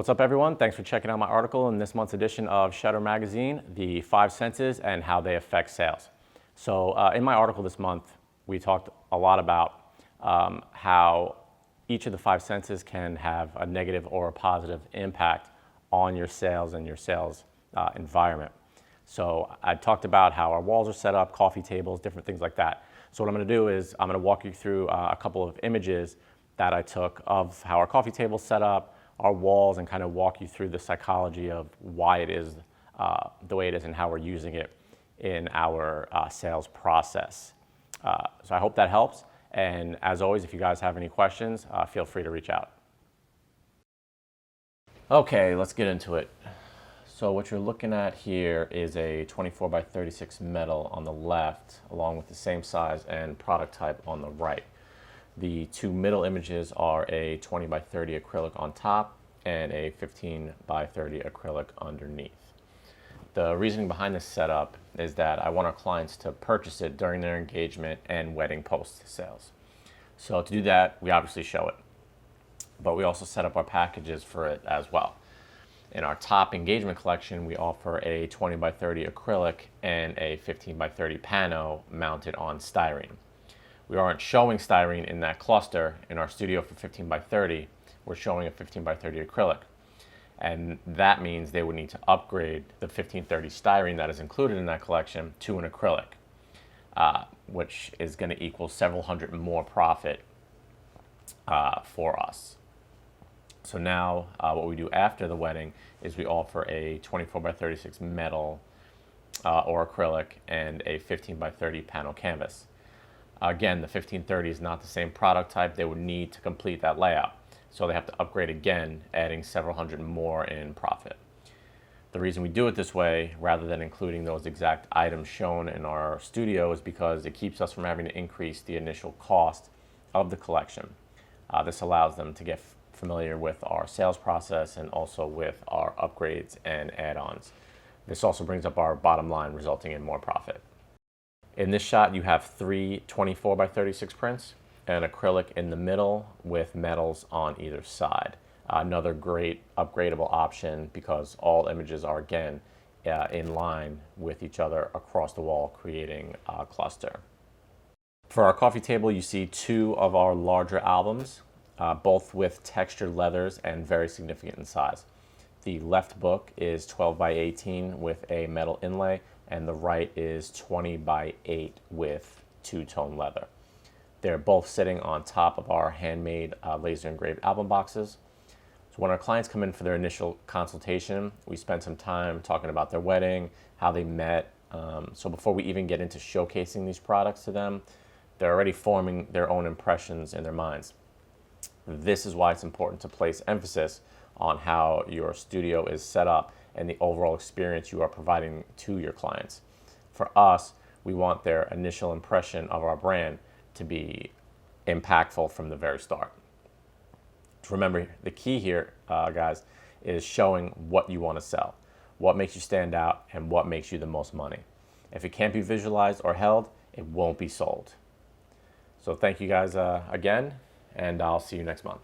What's up, everyone? Thanks for checking out my article in this month's edition of Shutter Magazine, the 5 senses and how they affect sales. So in my article this month, we talked a lot about how each of the 5 senses can have a negative or a positive impact on your sales and your sales environment. So I talked about how our walls are set up, coffee tables, different things like that. So what I'm going to do is I'm going to walk you through a couple of images that I took of how our coffee table's set up, our walls, and kind of walk you through the psychology of why it is the way it is and how we're using it in our sales process. So I hope that helps. And as always, if you guys have any questions, feel free to reach out. Okay, let's get into it. So what you're looking at here is a 24 by 36 metal on the left, along with the same size and product type on the right. The two middle images are a 20 by 30 acrylic on top and a 15 by 30 acrylic underneath. The reasoning behind this setup is that I want our clients to purchase it during their engagement and wedding post sales. So to do that, we obviously show it, but we also set up our packages for it as well. In our top engagement collection, we offer a 20 by 30 acrylic and a 15 by 30 pano mounted on styrene. We aren't showing styrene in that cluster. In our studio for 15 by 30, we're showing a 15 by 30 acrylic. And that means they would need to upgrade the 1530 styrene that is included in that collection to an acrylic, which is going to equal several hundred more profit for us. So now what we do after the wedding is we offer a 24 by 36 metal or acrylic and a 15 by 30 panel canvas. Again, the 1530 is not the same product type. They would need to complete that layout. So they have to upgrade again, adding several hundred more in profit. The reason we do it this way, rather than including those exact items shown in our studio, is because it keeps us from having to increase the initial cost of the collection. This allows them to get familiar with our sales process and also with our upgrades and add-ons. This also brings up our bottom line, resulting in more profit. In this shot, you have 3 24 by 36 prints, an acrylic in the middle with metals on either side. Another great upgradable option because all images are, again, in line with each other across the wall, creating a cluster. For our coffee table, you see 2 of our larger albums, both with textured leathers and very significant in size. The left book is 12 by 18 with a metal inlay, and the right is 20 by 8 with two-tone leather. They're both sitting on top of our handmade laser engraved album boxes. So when our clients come in for their initial consultation, we spend some time talking about their wedding, how they met. So before we even get into showcasing these products to them, they're already forming their own impressions in their minds. This is why it's important to place emphasis on how your studio is set up and the overall experience you are providing to your clients. For us, we want their initial impression of our brand to be impactful from the very start. Remember, the key here, guys, is showing what you want to sell, what makes you stand out, and what makes you the most money. If it can't be visualized or held, it won't be sold. So thank you guys again, and I'll see you next month.